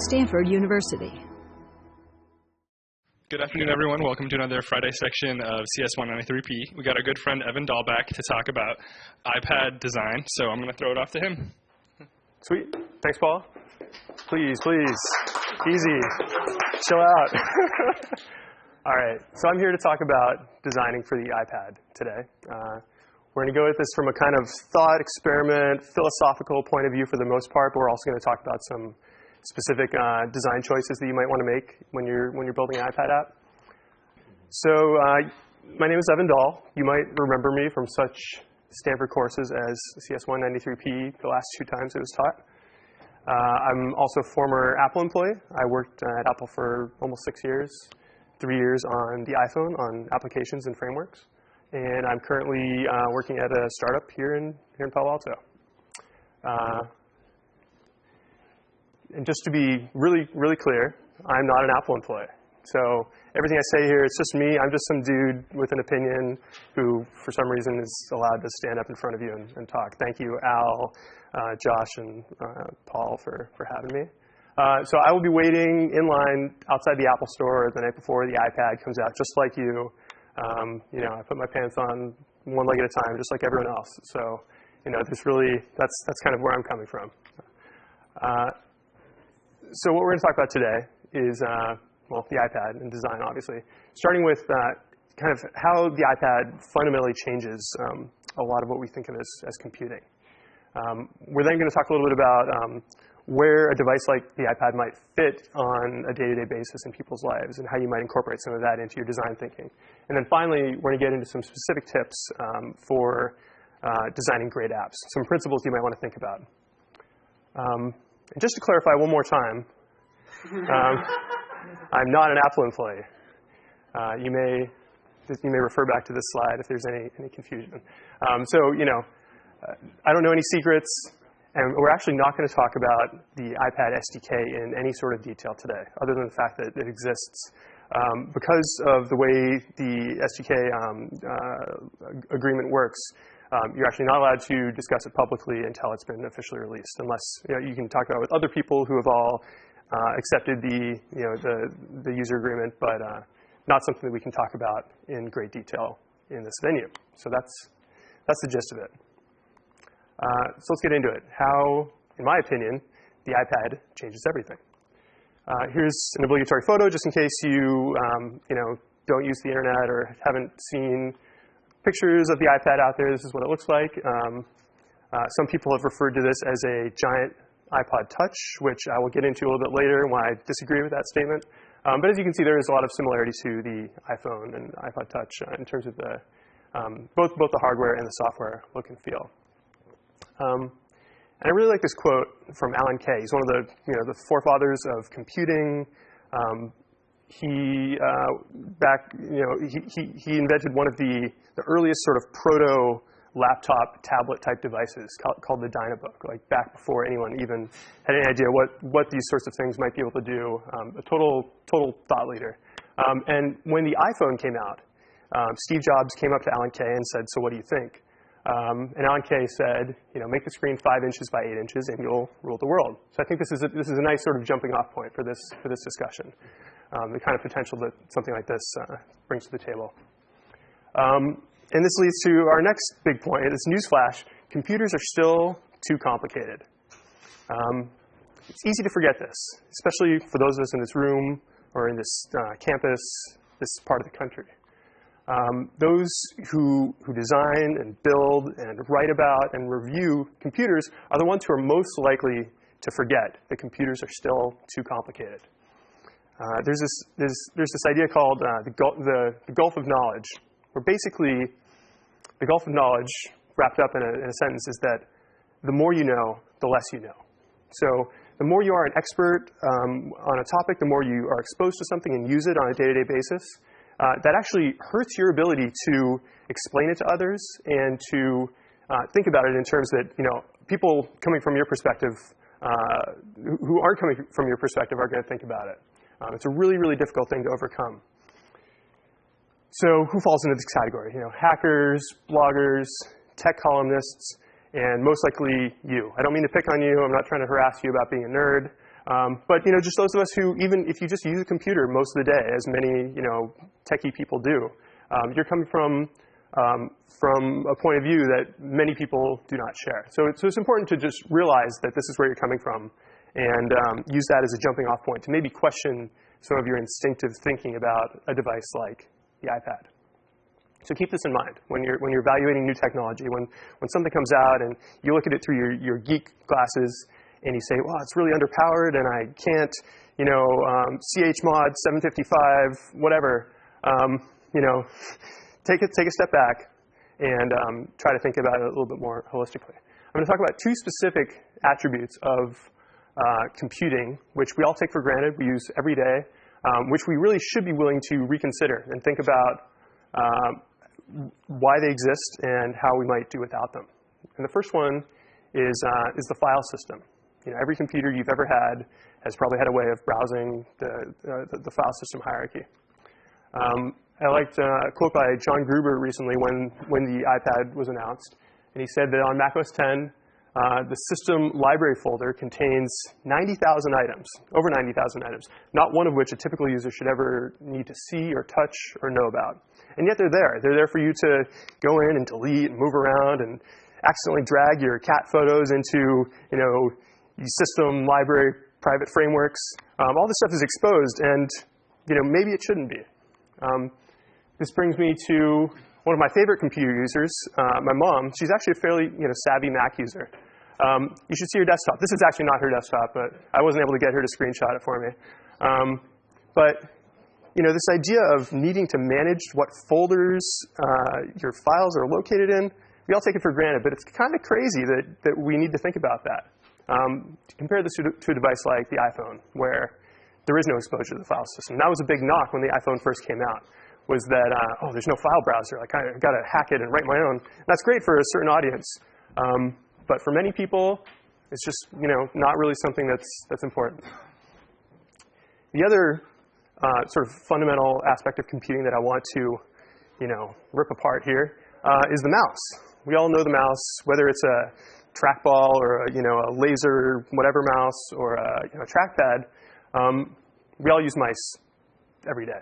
Stanford University. Good afternoon, everyone. Welcome to another Friday section of CS 193P. We got our good friend Evan Dahl back to talk about iPad design, so I'm going to throw it off to him. Sweet. Thanks, Paul. Please. Easy. Chill out. All right. So I'm here to talk about designing for the iPad today. We're going to go at this from a kind of thought experiment, philosophical point of view for the most part, but we're also going to talk about some specific design choices that you might want to make when you're building an iPad app. So my name is Evan Dahl. You might remember me from such Stanford courses as CS 193P the last 2 times it was taught. I'm also a former Apple employee. I worked at Apple for almost 6 years, 3 years on the iPhone, on applications and frameworks. And I'm currently working at a startup here in Palo Alto. And just to be really clear, I'm not an Apple employee. So everything I say here, it's just me. I'm just some dude with an opinion who, for some reason, is allowed to stand up in front of you and talk. Thank you, Al, Josh, and Paul for having me. So I will be waiting in line outside the Apple store the night before the iPad comes out, just like you. I put my pants on one leg at a time, just like everyone else. So, that's kind of where I'm coming from. So what we're going to talk about today is, the iPad and design, obviously. Starting with kind of how the iPad fundamentally changes a lot of what we think of as computing. We're then going to talk a little bit about where a device like the iPad might fit on a day-to-day basis in people's lives and how you might incorporate some of that into your design thinking. And then finally, we're going to get into some specific tips for designing great apps, some principles you might want to think about. And just to clarify one more time, I'm not an Apple employee. You may refer back to this slide if there's any confusion. I don't know any secrets, and we're actually not going to talk about the iPad SDK in any sort of detail today, other than the fact that it exists. Because of the way the SDK agreement works, you're actually not allowed to discuss it publicly until it's been officially released, unless you can talk about it with other people who have all accepted the user agreement, but not something that we can talk about in great detail in this venue. So that's the gist of it. So let's get into it. How, in my opinion, the iPad changes everything. Here's an obligatory photo, just in case you don't use the internet or haven't seen pictures of the iPad out there. This is what it looks like. Some people have referred to this as a giant iPod Touch, which I will get into a little bit later and why I disagree with that statement. But as you can see, there is a lot of similarity to the iPhone and iPod Touch in terms of the both the hardware and the software look and feel. And I really like this quote from Alan Kay. He's one of the forefathers of computing. He invented one of the earliest sort of proto laptop tablet type devices called the Dynabook, like back before anyone even had any idea what these sorts of things might be able to do. A total thought leader. And when the iPhone came out, Steve Jobs came up to Alan Kay and said, "So what do you think?" And Alan Kay said, "Make the screen 5 inches by 8 inches, and you'll rule the world." So I think this is a nice sort of jumping off point for this discussion. The kind of potential that something like this brings to the table. And this leads to our next big point, this newsflash. Computers are still too complicated. It's easy to forget this, especially for those of us in this room or in this campus, this part of the country. Those who design and build and write about and review computers are the ones who are most likely to forget that computers are still too complicated. There's this idea called the Gulf of Knowledge, where basically the Gulf of Knowledge, wrapped up in a sentence, is that the more you know, the less you know. So the more you are an expert on a topic, the more you are exposed to something and use it on a day-to-day basis, that actually hurts your ability to explain it to others and to think about it in terms that people coming from your perspective, who aren't coming from your perspective, are going to think about it. It's a really, really difficult thing to overcome. So who falls into this category? Hackers, bloggers, tech columnists, and most likely you. I don't mean to pick on you. I'm not trying to harass you about being a nerd. But just those of us who, even if you just use a computer most of the day, as many techie people do, you're coming from a point of view that many people do not share. So it's important to just realize that this is where you're coming from, and use that as a jumping off point to maybe question some of your instinctive thinking about a device like the iPad. So keep this in mind when you're evaluating new technology. When something comes out and you look at it through your geek glasses and you say, "Wow, it's really underpowered, and I can't, chmod 755, whatever." Take a step back and try to think about it a little bit more holistically. I'm going to talk about two specific attributes of computing, which we all take for granted, we use every day, which we really should be willing to reconsider and think about why they exist and how we might do without them. And the first one is the file system. Every computer you've ever had has probably had a way of browsing the file system hierarchy. I liked a quote by John Gruber recently when the iPad was announced, and he said that on macOS 10, the system library folder contains 90,000 items, over 90,000 items, not one of which a typical user should ever need to see or touch or know about. And yet they're there. They're there for you to go in and delete and move around and accidentally drag your cat photos into, system, library, private frameworks. All this stuff is exposed, and, maybe it shouldn't be. This brings me to one of my favorite computer users, my mom. She's actually a fairly savvy Mac user. You should see her desktop. This is actually not her desktop, but I wasn't able to get her to screenshot it for me. But this idea of needing to manage what folders your files are located in, we all take it for granted, but it's kind of crazy that we need to think about that. Compare this to a device like the iPhone, where there is no exposure to the file system. That was a big knock when the iPhone first came out, was that, there's no file browser. I kind of got to hack it and write my own. And that's great for a certain audience. But for many people, it's just, not really something that's important. The other sort of fundamental aspect of computing that I want to, rip apart here is the mouse. We all know the mouse, whether it's a trackball or a laser whatever mouse or a trackpad. We all use mice every day.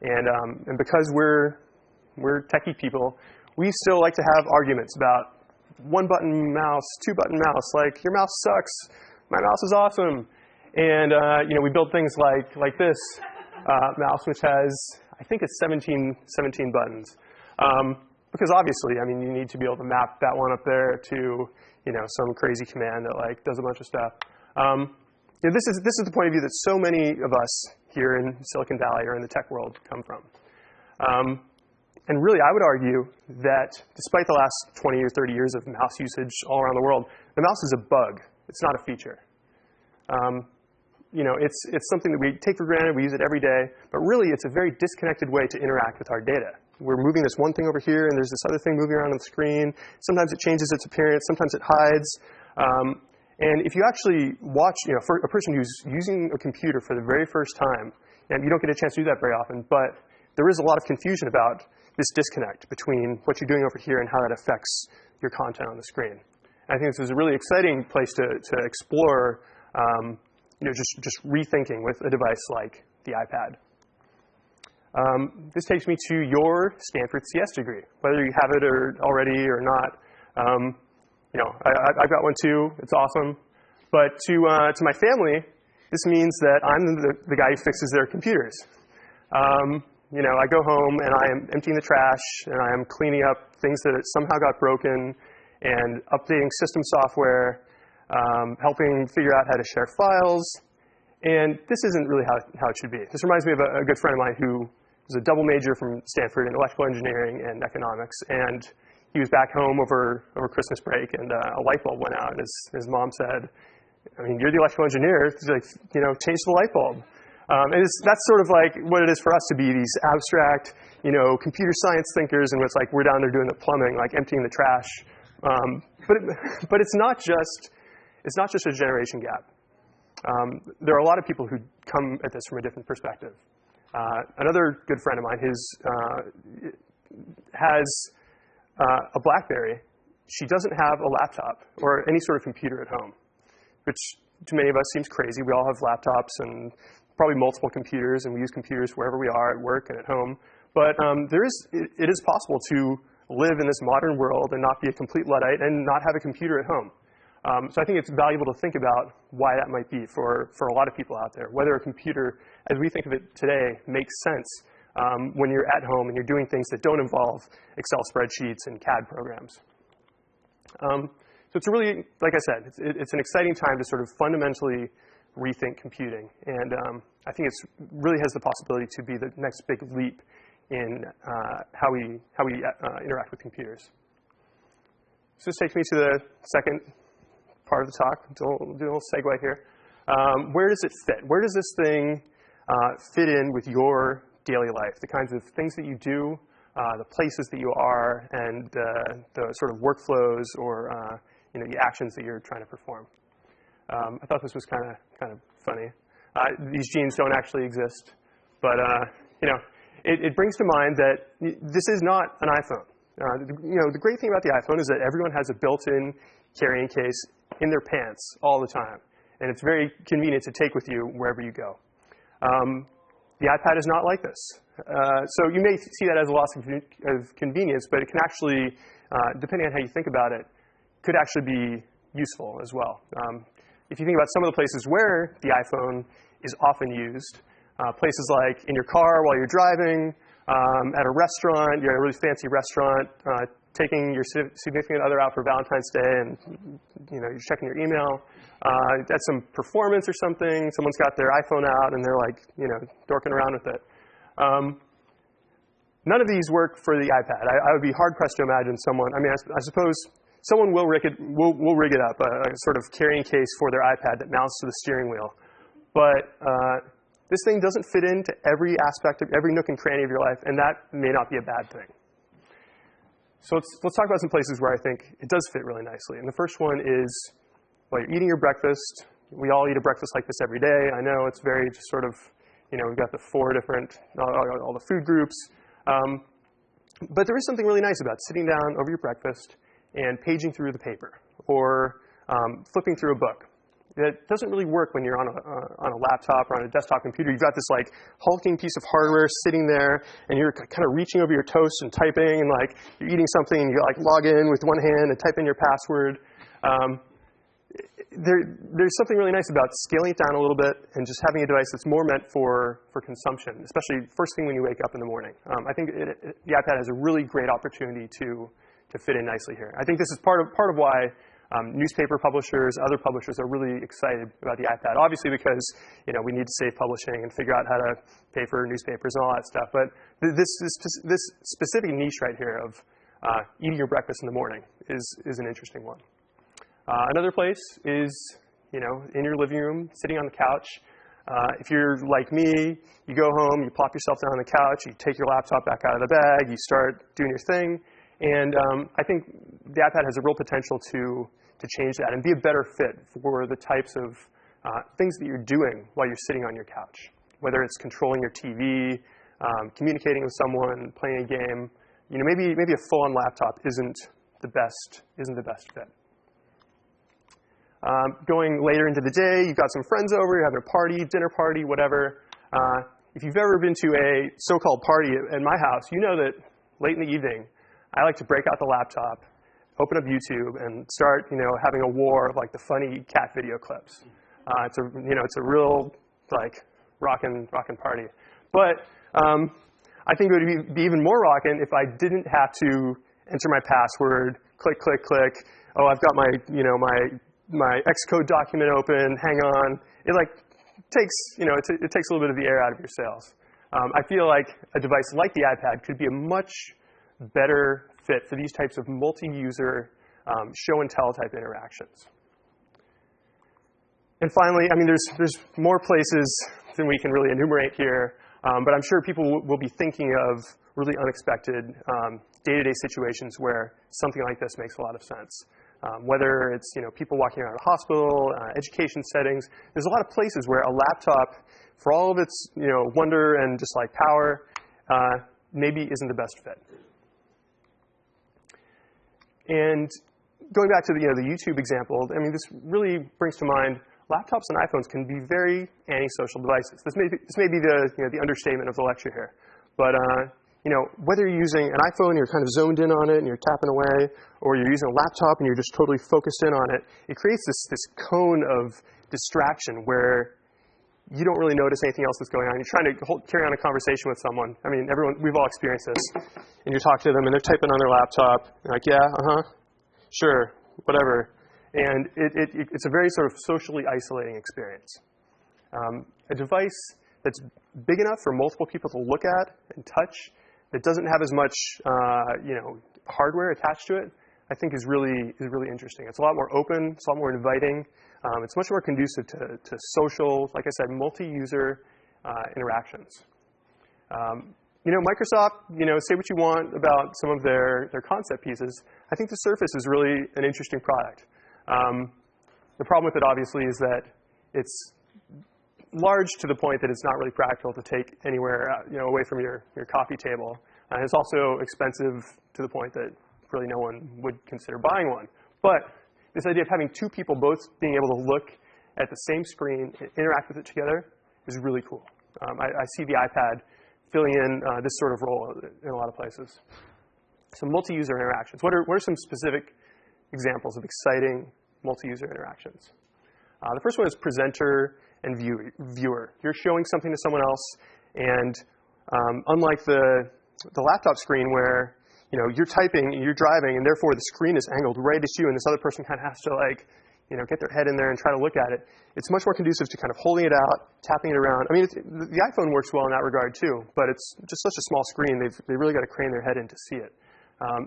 And because we're techie people, we still like to have arguments about one-button mouse, two-button mouse. Like, your mouse sucks. My mouse is awesome. And we build things like this mouse, which has, I think it's 17 buttons. Because obviously, you need to be able to map that one up there to some crazy command that does a bunch of stuff. This is the point of view that so many of us here in Silicon Valley or in the tech world come from. And really, I would argue that despite the last 20 or 30 years of mouse usage all around the world, the mouse is a bug. It's not a feature. It's something that we take for granted. We use it every day. But really, it's a very disconnected way to interact with our data. We're moving this one thing over here, and there's this other thing moving around on the screen. Sometimes it changes its appearance. Sometimes it hides. And if you actually watch, for a person who's using a computer for the very first time, and you don't get a chance to do that very often, but there is a lot of confusion about this disconnect between what you're doing over here and how that affects your content on the screen. And I think this is a really exciting place to explore, just rethinking with a device like the iPad. This takes me to your Stanford CS degree, whether you have it already or not. I've got one too. It's awesome. But to my family, this means that I'm the guy who fixes their computers. I go home and I am emptying the trash and I am cleaning up things that somehow got broken and updating system software, helping figure out how to share files. And this isn't really how it should be. This reminds me of a good friend of mine who was a double major from Stanford in electrical engineering and economics. And he was back home over Christmas break, and a light bulb went out. And his mom said, you're the electrical engineer. He's like, change the light bulb. And that's sort of like what it is for us to be these abstract, computer science thinkers, and it's like we're down there doing the plumbing, like emptying the trash. But it's not just a generation gap. There are a lot of people who come at this from a different perspective. Another good friend of mine has a BlackBerry. She doesn't have a laptop or any sort of computer at home, which to many of us seems crazy. We all have laptops and probably multiple computers, and we use computers wherever we are, at work and at home. But it is possible to live in this modern world and not be a complete Luddite and not have a computer at home. So I think it's valuable to think about why that might be for a lot of people out there, whether a computer, as we think of it today, makes sense when you're at home and you're doing things that don't involve Excel spreadsheets and CAD programs. So it's a really, like I said, it's an exciting time to sort of fundamentally rethink computing. And I think it really has the possibility to be the next big leap in how we interact with computers. So this takes me to the second part of the talk. Do a little segue here. Where does it fit? Where does this thing fit in with your daily life? The kinds of things that you do, the places that you are, and the sort of workflows or the actions that you're trying to perform. I thought this was kind of funny. These genes don't actually exist, but it brings to mind that this is not an iPhone. The great thing about the iPhone is that everyone has a built-in carrying case in their pants all the time, and it's very convenient to take with you wherever you go. The iPad is not like this. So you may see that as a loss of convenience, but it can actually, depending on how you think about it, could actually be useful as well. If you think about some of the places where the iPhone is often used, places like in your car while you're driving, at a restaurant, you're at a really fancy restaurant, taking your significant other out for Valentine's Day, and you're checking your email. At some performance or something, someone's got their iPhone out and they're like, dorking around with it. None of these work for the iPad. I would be hard pressed to imagine someone. I mean, I suppose someone will rig it up, a sort of carrying case for their iPad that mounts to the steering wheel. But this thing doesn't fit into every aspect of every nook and cranny of your life, and that may not be a bad thing. So let's talk about some places where I think it does fit really nicely. And the first one is while you're eating your breakfast. We all eat a breakfast like this every day. I know it's very just sort of, we've got the four different, all the food groups. But there is something really nice about sitting down over your breakfast and paging through the paper or flipping through a book. It doesn't really work when you're on a laptop or on a desktop computer. You've got this like hulking piece of hardware sitting there, and you're kind of reaching over your toast and typing, and like you're eating something, and you like log in with one hand and type in your password. There's something really nice about scaling it down a little bit and just having a device that's more meant for consumption, especially first thing when you wake up in the morning. I think the iPad has a really great opportunity to fit in nicely here. I think this is part of why newspaper publishers, other publishers are really excited about the iPad. Obviously because we need to save publishing and figure out how to pay for newspapers and all that stuff. But this specific niche right here of eating your breakfast in the morning is an interesting one. Another place is in your living room, sitting on the couch. If you're like me, you go home, you plop yourself down on the couch, you take your laptop back out of the bag, you start doing your thing. And I think the iPad has a real potential to change that and be a better fit for the types of things that you're doing while you're sitting on your couch, whether it's controlling your TV, communicating with someone, playing a game. Maybe a full-on laptop isn't the best fit. Going later into the day, you've got some friends over, you're having a party, dinner party, whatever. If you've ever been to a so-called party at my house, you know that late in the evening, I like to break out the laptop, open up YouTube, and start, having a war of like the funny cat video clips. It's a real like rockin' party. But I think it would be even more rockin' if I didn't have to enter my password, click, click, click. Oh, I've got my Xcode document open. Hang on. It takes it takes a little bit of the air out of your sails. I feel like a device like the iPad could be a much better fit for these types of multi-user show and tell type interactions. And finally, there's more places than we can really enumerate here, but I'm sure people will be thinking of really unexpected day-to-day situations where something like this makes a lot of sense. Whether it's people walking around a hospital, education settings, there's a lot of places where a laptop, for all of its wonder and just like power, maybe isn't the best fit. And going back to the YouTube example, this really brings to mind laptops and iPhones can be very antisocial devices. This may be the understatement of the lecture here. But whether you're using an iPhone and you're kind of zoned in on it and you're tapping away, or you're using a laptop and you're just totally focused in on it, it creates this cone of distraction where you don't really notice anything else that's going on. You're trying to carry on a conversation with someone. I mean, we've all experienced this. And you talk to them, and they're typing on their laptop. You're like, yeah, sure, whatever. And it's a very sort of socially isolating experience. A device that's big enough for multiple people to look at and touch, that doesn't have as much hardware attached to it, I think is really interesting. It's a lot more open. It's a lot more inviting. It's much more conducive to social, like I said, multi-user interactions. Microsoft, say what you want about some of their concept pieces. I think the Surface is really an interesting product. The problem with it, obviously, is that it's large to the point that it's not really practical to take anywhere away from your coffee table. It's also expensive to the point that really no one would consider buying one. But this idea of having two people both being able to look at the same screen and interact with it together is really cool. I see the iPad filling in this sort of role in a lot of places. So multi-user interactions. What are some specific examples of exciting multi-user interactions? The first one is presenter and viewer. You're showing something to someone else, and unlike the laptop screen where you're typing, you're driving, and therefore the screen is angled right at you, and this other person kind of has to get their head in there and try to look at it. It's much more conducive to kind of holding it out, tapping it around. I mean, the iPhone works well in that regard too, but it's just such a small screen, they really got to crane their head in to see it.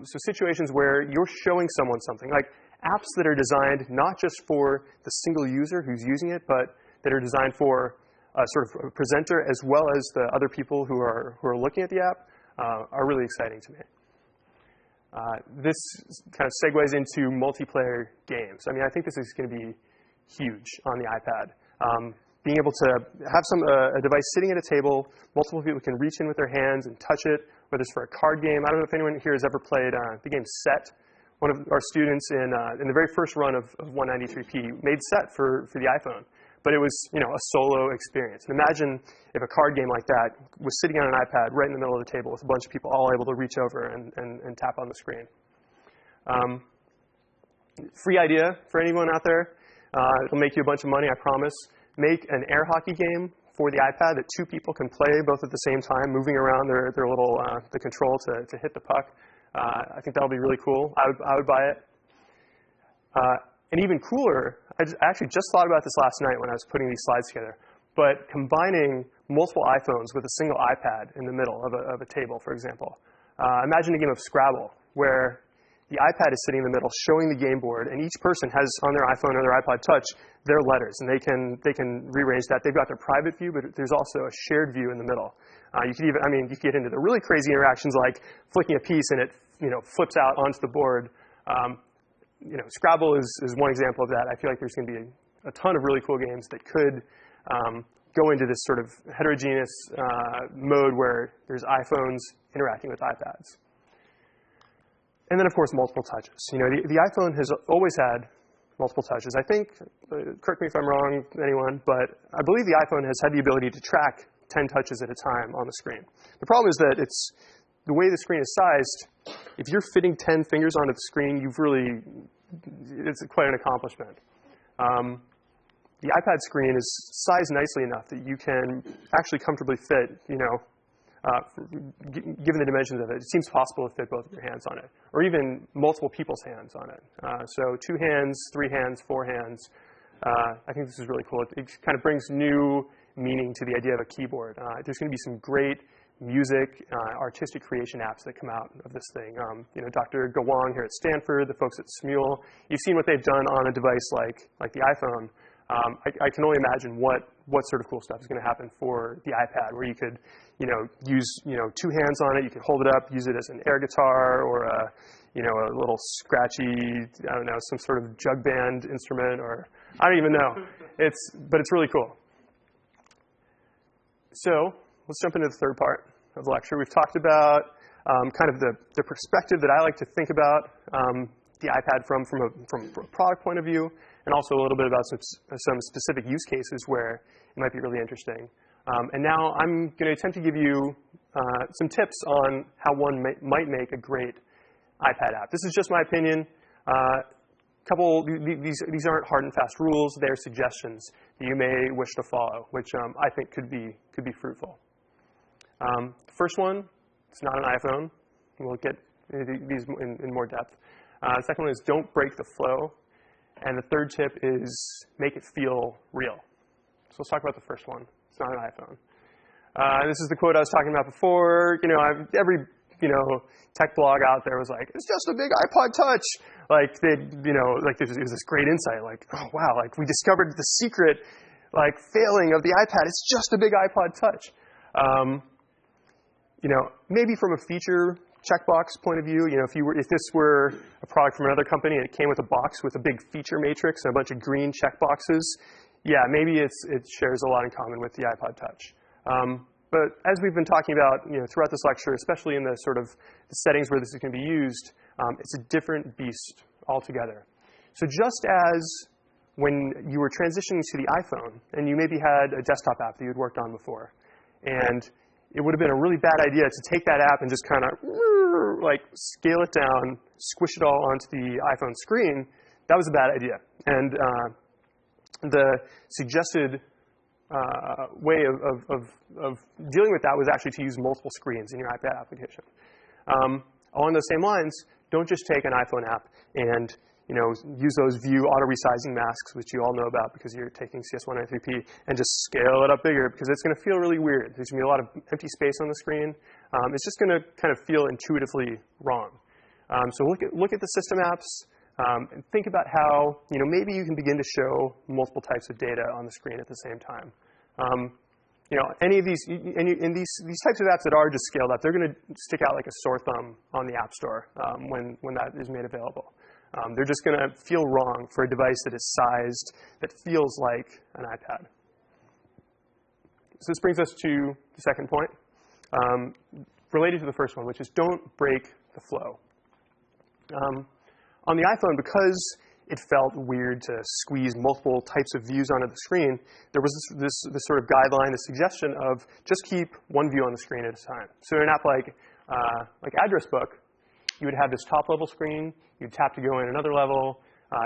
So situations where you're showing someone something, like apps that are designed not just for the single user who's using it, but that are designed for sort of a presenter as well as the other people who are looking at the app, are really exciting to me. This kind of segues into multiplayer games. I mean, I think this is going to be huge on the iPad. Being able to have a device sitting at a table, multiple people can reach in with their hands and touch it, whether it's for a card game. I don't know if anyone here has ever played the game Set. One of our students in the very first run of 193p made Set for the iPhone. But it was a solo experience. And imagine if a card game like that was sitting on an iPad right in the middle of the table with a bunch of people all able to reach over and tap on the screen. Free idea for anyone out there. It'll make you a bunch of money, I promise. Make an air hockey game for the iPad that two people can play both at the same time, moving around their little the control to hit the puck. I think that'll be really cool. I would buy it. And even cooler, I actually just thought about this last night when I was putting these slides together, but combining multiple iPhones with a single iPad in the middle of a table, for example. Imagine a game of Scrabble where the iPad is sitting in the middle showing the game board, and each person has on their iPhone or their iPod Touch their letters, and they can rearrange that. They've got their private view, but there's also a shared view in the middle. You could get into the really crazy interactions like flicking a piece and it flips out onto the board. Scrabble is one example of that. I feel like there's going to be a ton of really cool games that could go into this sort of heterogeneous mode where there's iPhones interacting with iPads. And then, of course, multiple touches. The iPhone has always had multiple touches. I think, correct me if I'm wrong, anyone, but I believe the iPhone has had the ability to track 10 touches at a time on the screen. The problem is that the way the screen is sized, if you're fitting 10 fingers onto the screen, it's quite an accomplishment. The iPad screen is sized nicely enough that you can actually comfortably fit, given the dimensions of it, it seems possible to fit both of your hands on it, or even multiple people's hands on it. So 2 hands, 3 hands, 4 hands. I think this is really cool. It kind of brings new meaning to the idea of a keyboard. There's going to be some great music, artistic creation apps that come out of this thing. Dr. Gawang here at Stanford, the folks at Smule, you've seen what they've done on a device like the iPhone. I can only imagine what sort of cool stuff is going to happen for the iPad, where you could, use 2 hands on it. You could hold it up, use it as an air guitar or a little scratchy, I don't know, some sort of jug band instrument, or I don't even know. But it's really cool. So let's jump into the third part of the lecture. We've talked about kind of the perspective that I like to think about the iPad from a product point of view, and also a little bit about some specific use cases where it might be really interesting. And now I'm going to attempt to give you some tips on how one might make a great iPad app. This is just my opinion. These aren't hard and fast rules. They're suggestions that you may wish to follow, which I think could be fruitful. The first one, it's not an iPhone. We'll get these in more depth. The second one is don't break the flow. And the third tip is make it feel real. So let's talk about the first one. It's not an iPhone. This is the quote I was talking about before. Every tech blog out there was like, it's just a big iPod Touch. Like there's this great insight. Like, oh wow, like we discovered the secret, like failing of the iPad. It's just a big iPod Touch. Maybe from a feature checkbox point of view, if this were a product from another company and it came with a box with a big feature matrix and a bunch of green checkboxes, yeah, maybe it shares a lot in common with the iPod Touch. But as we've been talking about throughout this lecture, especially in the sort of the settings where this is going to be used, it's a different beast altogether. So just as when you were transitioning to the iPhone and you maybe had a desktop app that you had worked on before, and it would have been a really bad idea to take that app and just kind of like scale it down, squish it all onto the iPhone screen. That was a bad idea. And the suggested way of dealing with that was actually to use multiple screens in your iPad application. Along those same lines, don't just take an iPhone app and use those view auto-resizing masks, which you all know about because you're taking CS193P, and just scale it up bigger because it's going to feel really weird. There's going to be a lot of empty space on the screen. It's just going to kind of feel intuitively wrong. So look at the system apps and think about how maybe you can begin to show multiple types of data on the screen at the same time. Any of these types of apps that are just scaled up, they're going to stick out like a sore thumb on the App Store when that is made available. They're just going to feel wrong for a device that is sized, that feels like an iPad. So this brings us to the second point, related to the first one, which is don't break the flow. On the iPhone, because it felt weird to squeeze multiple types of views onto the screen, there was this sort of guideline, this suggestion of just keep one view on the screen at a time. So in an app like Address Book, you would have this top-level screen. You'd tap to go in another level,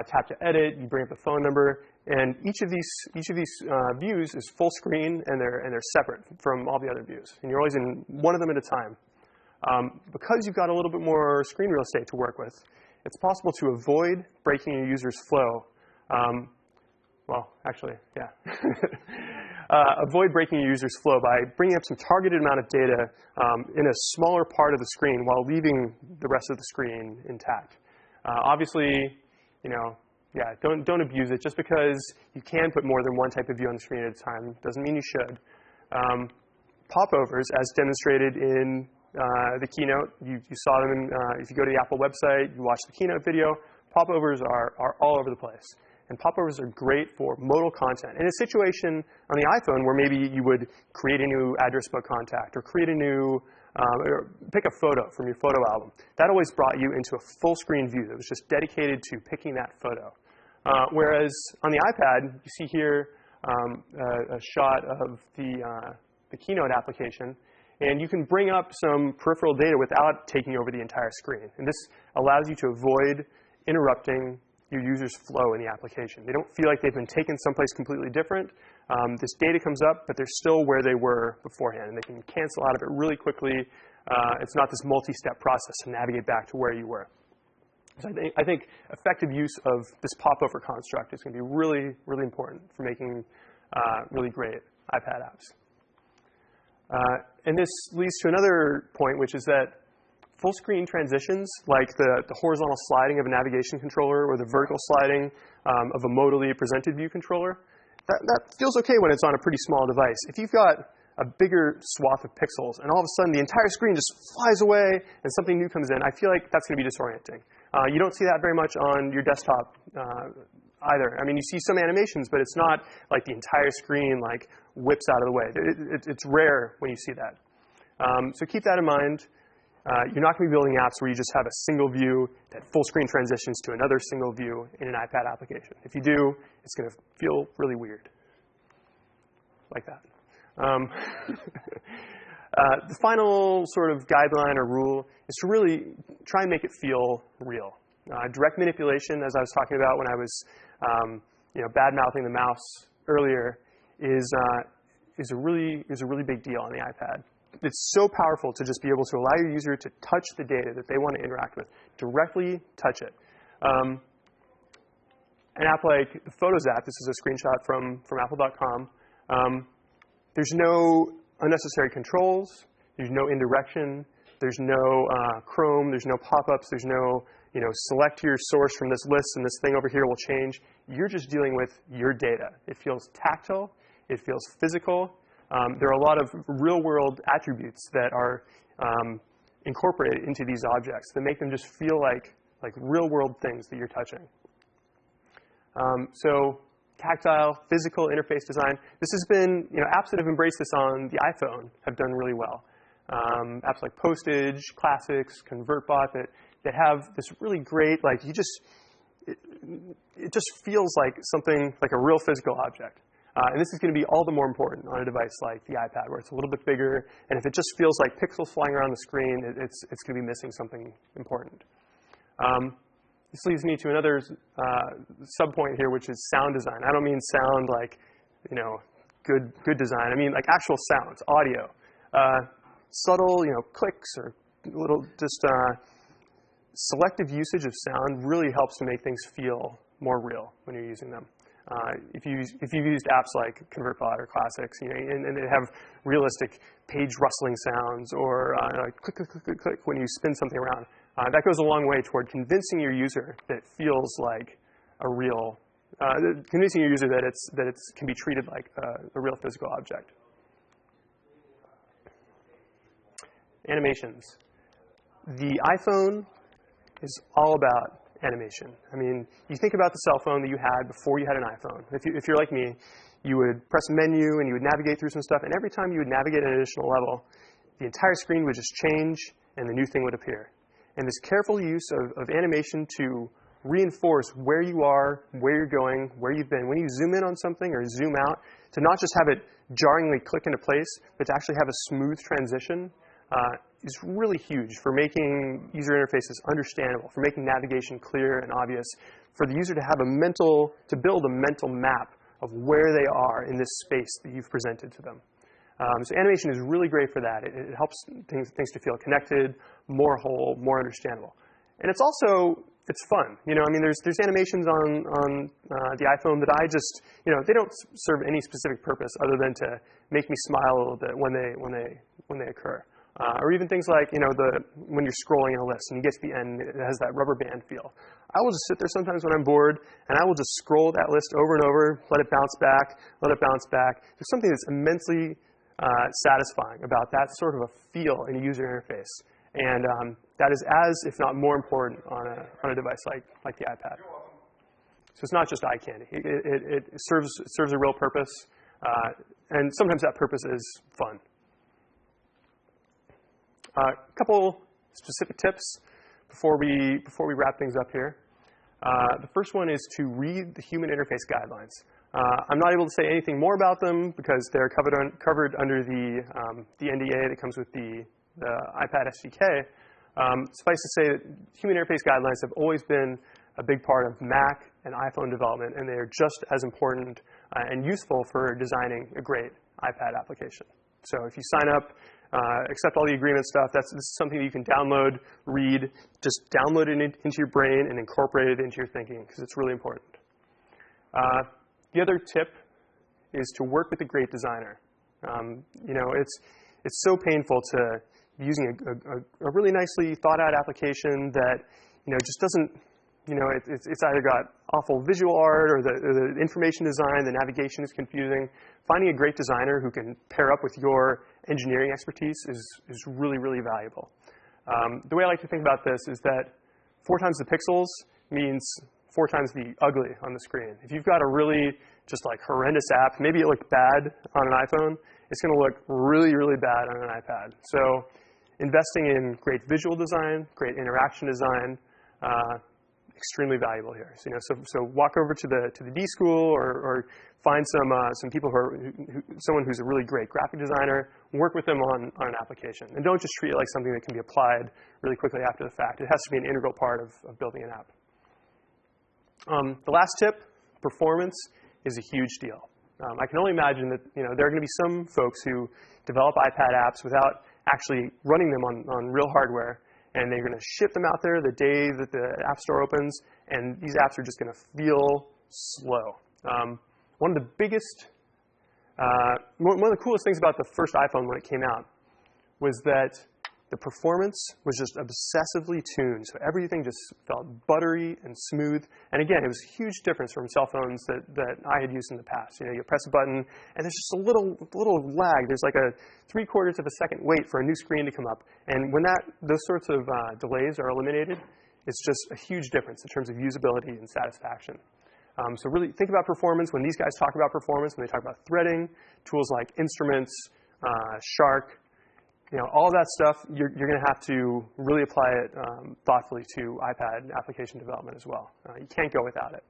tap to edit. You bring up the phone number, and each of these views is full screen, and they're separate from all the other views. And you're always in one of them at a time. Because you've got a little bit more screen real estate to work with, it's possible to avoid breaking your user's flow. Well, actually, yeah. Avoid breaking your user's flow by bringing up some targeted amount of data in a smaller part of the screen while leaving the rest of the screen intact. Obviously, don't abuse it. Just because you can put more than one type of view on the screen at a time doesn't mean you should. Popovers, as demonstrated in the keynote, you saw them if you go to the Apple website, you watch the keynote video, popovers are all over the place. And popovers are great for modal content. In a situation on the iPhone where maybe you would create a new address book contact or create a new, or pick a photo from your photo album, that always brought you into a full screen view that was just dedicated to picking that photo. Whereas on the iPad, you see here a shot of the keynote application, and you can bring up some peripheral data without taking over the entire screen. And this allows you to avoid interrupting your user's flow in the application. They don't feel like they've been taken someplace completely different. This data comes up, but they're still where they were beforehand, and they can cancel out of it really quickly. It's not this multi-step process to navigate back to where you were. So I think effective use of this popover construct is going to be really, really important for making really great iPad apps. And this leads to another point, which is that full screen transitions, like the horizontal sliding of a navigation controller or the vertical sliding of a modally presented view controller, that feels okay when it's on a pretty small device. If you've got a bigger swath of pixels and all of a sudden the entire screen just flies away and something new comes in, I feel like that's going to be disorienting. You don't see that very much on your desktop either. I mean, you see some animations, but it's not like the entire screen like whips out of the way. It's rare when you see that. So keep that in mind. You're not going to be building apps where you just have a single view that full screen transitions to another single view in an iPad application. If you do, it's going to feel really weird, like that. The final sort of guideline or rule is to really try and make it feel real. Direct manipulation, as I was talking about when I was bad-mouthing the mouse earlier, is a really big deal on the iPad. It's so powerful to just be able to allow your user to touch the data that they want to interact with, directly touch it. An app like the Photos app, this is a screenshot from apple.com, there's no unnecessary controls, there's no indirection, there's no Chrome, there's no pop-ups, there's no select your source from this list and this thing over here will change. You're just dealing with your data. It feels tactile, it feels physical. There are a lot of real-world attributes that are incorporated into these objects that make them just feel like real-world things that you're touching. So tactile, physical interface design. This has been, apps that have embraced this on the iPhone have done really well. Apps like Postage, Classics, ConvertBot that have this really great, it just feels like something, like a real physical object. And this is going to be all the more important on a device like the iPad, where it's a little bit bigger. And if it just feels like pixels flying around the screen, it's going to be missing something important. This leads me to another sub-point here, which is sound design. I don't mean sound like, good design. I mean like actual sounds, audio. Subtle, clicks or little just selective usage of sound really helps to make things feel more real when you're using them. If you've used apps like ConvertBot or Classics, and they have realistic page rustling sounds or click, click, click, click, click when you spin something around, that goes a long way toward convincing your user that it feels like a real, convincing your user that it can be treated like a real physical object. Animations. The iPhone is all about animation. I mean, you think about the cell phone that you had before you had an iPhone. If you're like me, you would press menu and you would navigate through some stuff, and every time you would navigate an additional level, the entire screen would just change and the new thing would appear. And this careful use of animation to reinforce where you are, where you're going, where you've been. When you zoom in on something or zoom out, to not just have it jarringly click into place, but to actually have a smooth transition is really huge for making user interfaces understandable, for making navigation clear and obvious, for the user to have to build a mental map of where they are in this space that you've presented to them. So animation is really great for that. It helps things to feel connected, more whole, more understandable. And it's fun. There's animations on the iPhone that I just, they don't serve any specific purpose other than to make me smile a little bit when they occur. Or even things like, when you're scrolling in a list and you get to the end, it has that rubber band feel. I will just sit there sometimes when I'm bored, and I will just scroll that list over and over, let it bounce back, let it bounce back. There's something that's immensely satisfying about that sort of a feel in a user interface. And that is as, if not more important on a device like the iPad. So it's not just eye candy. It serves a real purpose, and sometimes that purpose is fun. A couple specific tips before we wrap things up here. The first one is to read the human interface guidelines. I'm not able to say anything more about them because they're covered under the NDA that comes with the iPad SDK. Suffice to say that human interface guidelines have always been a big part of Mac and iPhone development, and they are just as important and useful for designing a great iPad application. So if you sign up, accept all the agreement stuff, this is something that you can download, read, just download it into your brain and incorporate it into your thinking because it's really important. The other tip is to work with a great designer. It's so painful to be using a really nicely thought out application that just doesn't, it's either got awful visual art or the information design, the navigation is confusing. Finding a great designer who can pair up with your engineering expertise is really, really valuable. The way I like to think about this is that 4 times the pixels means 4 times the ugly on the screen. If you've got a really just horrendous app, maybe it looked bad on an iPhone, it's going to look really, really bad on an iPad. So investing in great visual design, great interaction design, extremely valuable here. So walk over to the D school or find some people someone who's a really great graphic designer, work with them on an application. And don't just treat it like something that can be applied really quickly after the fact. It has to be an integral part of building an app. The last tip, performance, is a huge deal. I can only imagine that there are going to be some folks who develop iPad apps without actually running them on real hardware, and they're going to ship them out there the day that the App Store opens, and these apps are just going to feel slow. One of the coolest things about the first iPhone when it came out was that the performance was just obsessively tuned, so everything just felt buttery and smooth. And again, it was a huge difference from cell phones that I had used in the past. You press a button, and there's just a little lag. There's like a 3/4 of a second wait for a new screen to come up. And when those sorts of delays are eliminated, it's just a huge difference in terms of usability and satisfaction. So really think about performance. When these guys talk about performance, when they talk about threading, tools like Instruments, Shark, all of that stuff, you're going to have to really apply it thoughtfully to iPad application development as well. You can't go without it.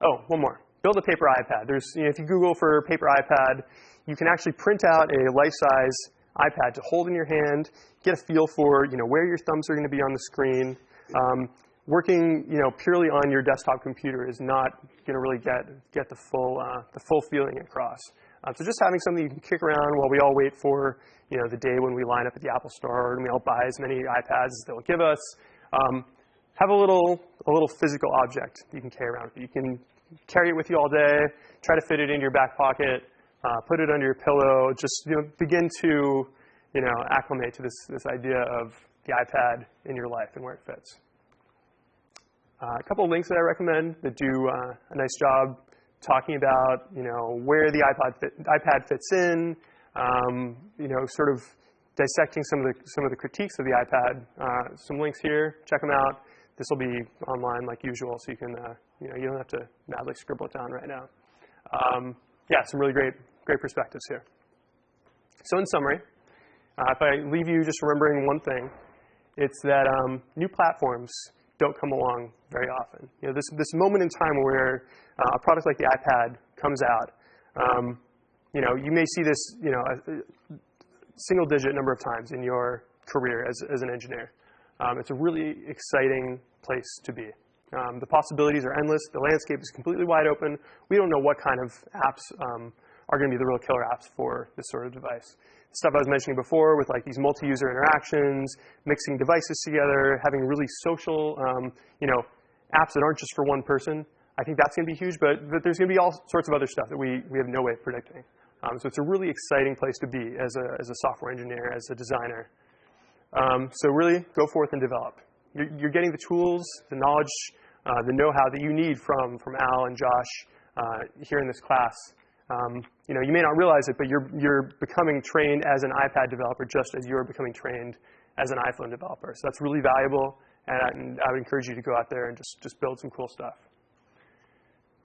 Oh, one more. Build a paper iPad. If you Google for paper iPad, you can actually print out a life-size iPad to hold in your hand, get a feel for where your thumbs are going to be on the screen. Working purely on your desktop computer is not going to really get the full feeling across. So just having something you can kick around while we all wait for the day when we line up at the Apple Store and we all buy as many iPads as they'll give us. Have a little physical object you can carry around with you. You can carry it with you all day. Try to fit it in your back pocket. Put it under your pillow. Just begin to acclimate to this idea of the iPad in your life and where it fits. A couple of links that I recommend that do a nice job talking about where the iPad fits in, sort of dissecting some of the critiques of the iPad. Some links here. Check them out. This will be online like usual, so you can you don't have to madly scribble it down right now. Yeah, some really great perspectives here. So in summary, if I leave you just remembering one thing, it's that new platforms don't come along very often. This moment in time where a product like the iPad comes out, you may see this, a single-digit number of times in your career as an engineer. It's a really exciting place to be. The possibilities are endless. The landscape is completely wide open. We don't know what kind of apps are going to be the real killer apps for this sort of device. Stuff I was mentioning before with these multi-user interactions, mixing devices together, having really social, apps that aren't just for one person. I think that's going to be huge, but there's going to be all sorts of other stuff that we have no way of predicting. So it's a really exciting place to be as a software engineer, as a designer. So really go forth and develop. You're getting the tools, the knowledge, the know-how that you need from Al and Josh here in this class. You may not realize it, but you're becoming trained as an iPad developer just as you're becoming trained as an iPhone developer. So that's really valuable, and I would encourage you to go out there and just build some cool stuff.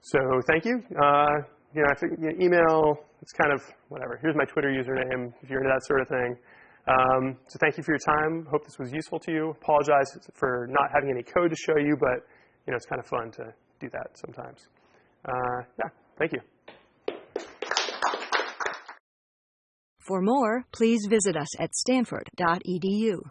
So thank you. I think email, it's kind of whatever. Here's my Twitter username if you're into that sort of thing. So thank you for your time. Hope this was useful to you. Apologize for not having any code to show you, but it's kind of fun to do that sometimes. Yeah, thank you. For more, please visit us at stanford.edu.